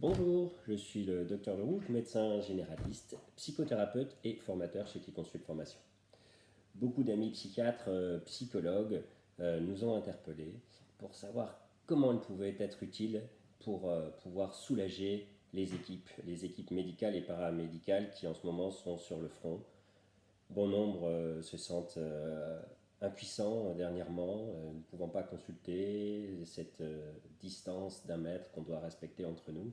Bonjour, je suis le docteur Lerouge, médecin généraliste, psychothérapeute et formateur chez Qui Consulte Formation. Beaucoup d'amis psychiatres, psychologues nous ont interpellés pour savoir comment ils pouvaient être utiles pour pouvoir soulager les équipes médicales et paramédicales qui en ce moment sont sur le front. Bon nombre se sentent impuissants dernièrement, ne pouvant pas consulter, cette distance d'un mètre qu'on doit respecter entre nous.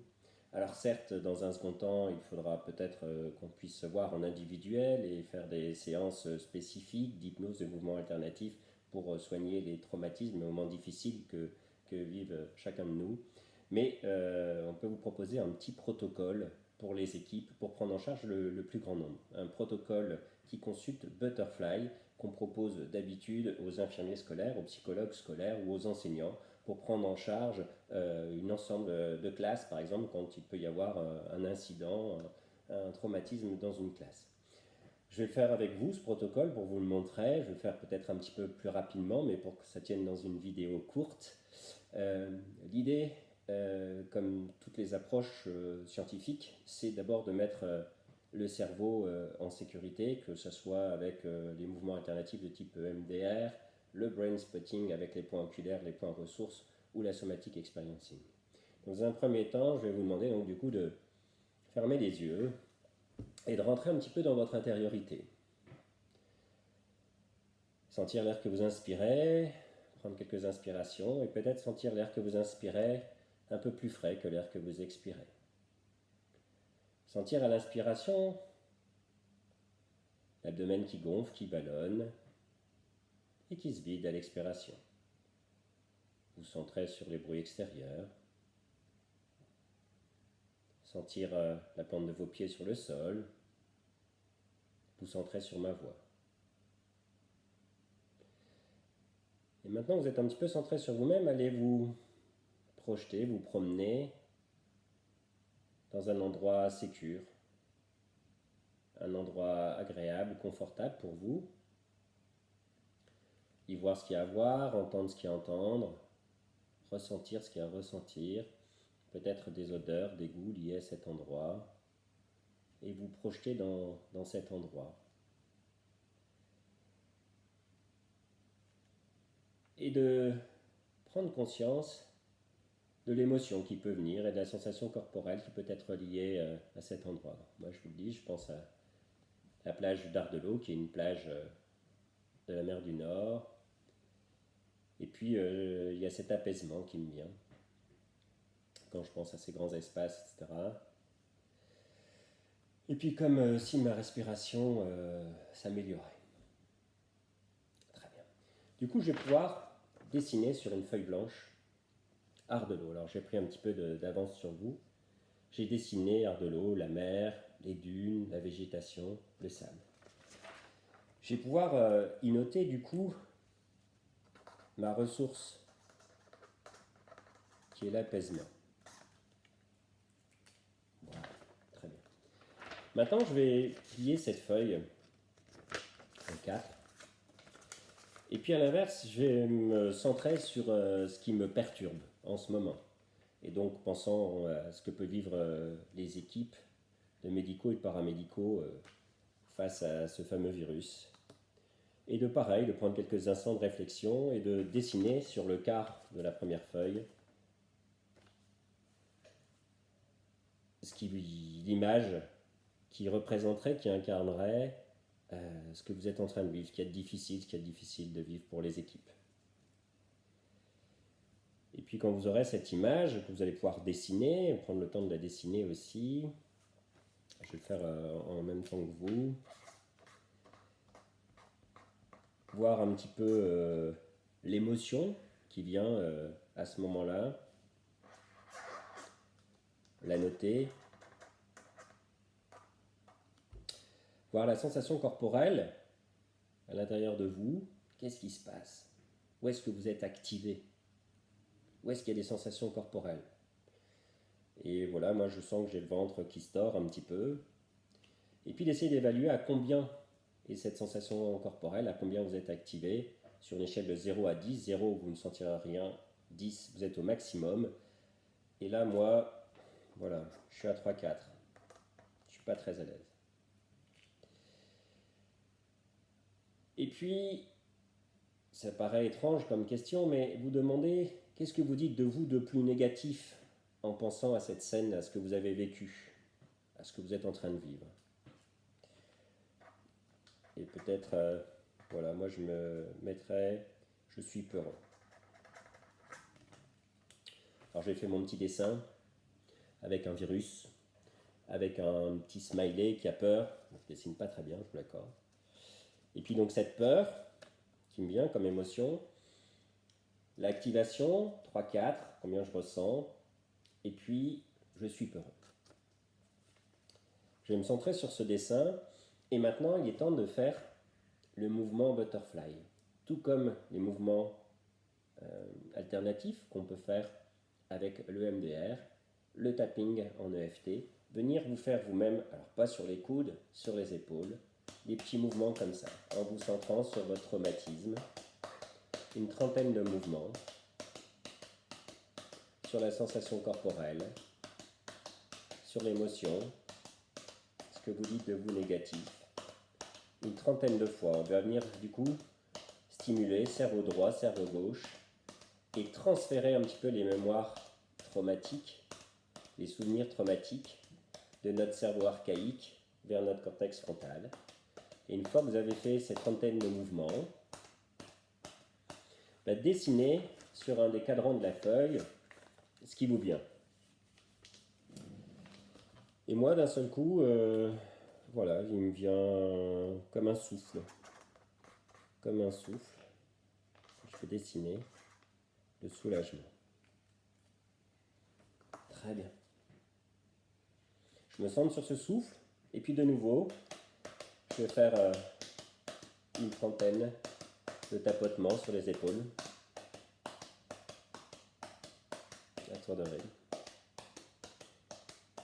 Alors certes, dans un second temps, il faudra peut-être qu'on puisse se voir en individuel et faire des séances spécifiques d'hypnose de mouvements alternatifs pour soigner les traumatismes, les moments difficiles que vivent chacun de nous. Mais on peut vous proposer un petit protocole pour les équipes pour prendre en charge le plus grand nombre. Un protocole qui consulte Butterfly, qu'on propose d'habitude aux infirmiers scolaires, aux psychologues scolaires ou aux enseignants pour prendre en charge une ensemble de classes, par exemple, quand il peut y avoir un incident, un traumatisme dans une classe. Je vais le faire avec vous, ce protocole, pour vous le montrer. Je vais le faire peut-être un petit peu plus rapidement, mais pour que ça tienne dans une vidéo courte. L'idée, comme toutes les approches scientifiques, c'est d'abord de mettre le cerveau en sécurité, que ce soit avec les mouvements alternatifs de type EMDR, le brain spotting avec les points oculaires, les points ressources ou la somatic experiencing. Dans un premier temps, je vais vous demander donc du coup de fermer les yeux et de rentrer un petit peu dans votre intériorité. Sentir l'air que vous inspirez, prendre quelques inspirations et peut-être sentir l'air que vous inspirez un peu plus frais que l'air que vous expirez. Sentir à l'inspiration l'abdomen qui gonfle, qui ballonne et qui se vide à l'expiration. Vous centrez sur les bruits extérieurs. Sentir la plante de vos pieds sur le sol. Vous centrez sur ma voix. Et maintenant, vous êtes un petit peu centré sur vous-même. Allez vous projeter, vous promener dans un endroit sécure, un endroit agréable, confortable pour vous. Y voir ce qu'il y a à voir, entendre ce qu'il y a à entendre, ressentir ce qu'il y a à ressentir, peut-être des odeurs, des goûts liés à cet endroit, et vous projeter dans cet endroit. Et de prendre conscience de l'émotion qui peut venir et de la sensation corporelle qui peut être liée à cet endroit. Moi, je vous le dis, je pense à la plage d'Ardelot, qui est une plage de la mer du Nord. Et puis, il y a cet apaisement qui me vient quand je pense à ces grands espaces, etc. Et puis, comme si ma respiration s'améliorait. Très bien. Du coup, je vais pouvoir dessiner sur une feuille blanche Ardelot. Alors, j'ai pris un petit peu d'avance sur vous. J'ai dessiné Ardelot, la mer, les dunes, la végétation, le sable. Je vais pouvoir y noter du coup ma ressource qui est l'apaisement. Voilà, très bien. Maintenant, je vais plier cette feuille en 4. Et puis à l'inverse, je vais me centrer sur ce qui me perturbe en ce moment. Et donc, pensant à ce que peuvent vivre les équipes de médicaux et de paramédicaux face à ce fameux virus. Et de pareil, de prendre quelques instants de réflexion et de dessiner sur le quart de la première feuille l'image qui représenterait, qui incarnerait ce que vous êtes en train de vivre, ce qui est difficile de vivre pour les équipes. Et puis quand vous aurez cette image, que vous allez pouvoir dessiner, prendre le temps de la dessiner aussi, je vais le faire en même temps que vous, voir un petit peu l'émotion qui vient à ce moment-là, la noter, voir la sensation corporelle à l'intérieur de vous, qu'est-ce qui se passe? Où est-ce que vous êtes activé? Où est-ce qu'il y a des sensations corporelles? Et voilà, moi je sens que j'ai le ventre qui se tord un petit peu. Et puis d'essayer d'évaluer à combien est cette sensation corporelle, à combien vous êtes activé, sur une échelle de 0 à 10. 0, vous ne sentirez rien. 10, vous êtes au maximum. Et là, moi, Voilà, je suis à 3-4. Je suis pas très à l'aise. Et puis, ça paraît étrange comme question, mais vous demandez, qu'est-ce que vous dites de vous de plus négatif en pensant à cette scène, à ce que vous avez vécu, à ce que vous êtes en train de vivre. Et peut-être, voilà, moi je me mettrais, je suis peureux. Alors j'ai fait mon petit dessin avec un virus, avec un petit smiley qui a peur. Je ne dessine pas très bien, je vous l'accorde. Et puis donc cette peur qui me vient comme émotion, l'activation, 3-4, combien je ressens, et puis je suis peureux. Je vais me centrer sur ce dessin, et maintenant il est temps de faire le mouvement butterfly. Tout comme les mouvements alternatifs qu'on peut faire avec le MDR, le tapping en EFT, venir vous faire vous-même, alors pas sur les coudes, sur les épaules, des petits mouvements comme ça, en vous centrant sur votre traumatisme, une trentaine de mouvements, sur la sensation corporelle, sur l'émotion, ce que vous dites de vous négatif, une trentaine de fois. On va venir du coup stimuler cerveau droit, cerveau gauche, et transférer un petit peu les mémoires traumatiques, les souvenirs traumatiques de notre cerveau archaïque vers notre cortex frontal. Et une fois que vous avez fait ces trentaines de mouvements, dessinez sur un des cadrans de la feuille ce qui vous vient. Et moi, d'un seul coup, voilà, il me vient comme un souffle. Comme un souffle. Je peux dessiner le soulagement. Très bien. Je me centre sur ce souffle, et puis de nouveau, je vais faire une trentaine de tapotements sur les épaules. À tour de rythme.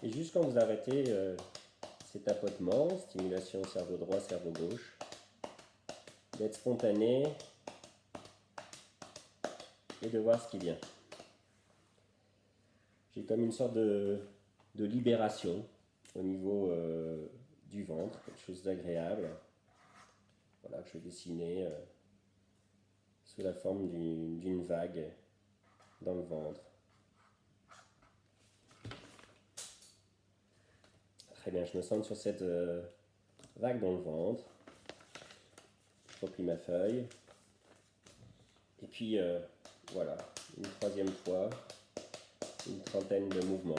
Et juste quand vous arrêtez ces tapotements, stimulation cerveau droit, cerveau gauche, d'être spontané et de voir ce qui vient. J'ai comme une sorte de libération au niveau du ventre, quelque chose d'agréable. Voilà, que je vais dessiner sous la forme d'une vague dans le ventre. Très bien, je me centre sur cette vague dans le ventre. Je replie ma feuille. Et puis, voilà, une troisième fois, une trentaine de mouvements.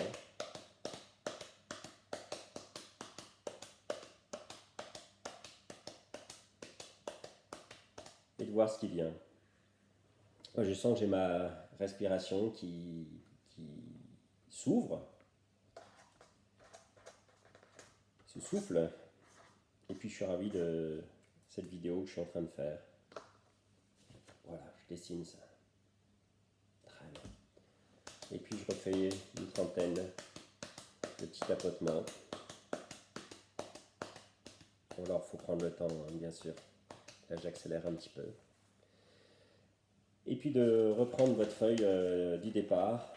Et de voir ce qui vient. Moi, je sens que j'ai ma respiration qui s'ouvre, se souffle. Et puis, je suis ravi de cette vidéo que je suis en train de faire. Voilà, je dessine ça. Très bien. Et puis, je refais une trentaine de petits tapotements. Alors, il faut prendre le temps, hein, bien sûr. Là, j'accélère un petit peu. Et puis de reprendre votre feuille du départ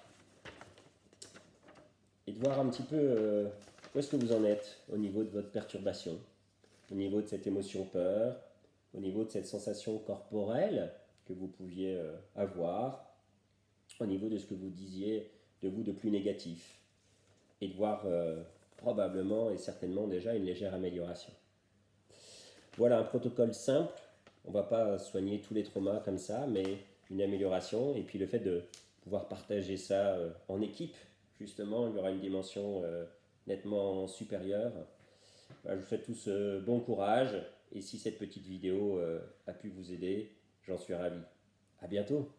et de voir un petit peu où est-ce que vous en êtes au niveau de votre perturbation, au niveau de cette émotion peur, au niveau de cette sensation corporelle que vous pouviez avoir, au niveau de ce que vous disiez de vous de plus négatif, et de voir probablement et certainement déjà une légère amélioration. Voilà un protocole simple. On ne va pas soigner tous les traumas comme ça, mais une amélioration. Et puis le fait de pouvoir partager ça en équipe, justement, il y aura une dimension nettement supérieure. Voilà, je vous souhaite tous bon courage. Et si cette petite vidéo a pu vous aider, j'en suis ravi. À bientôt.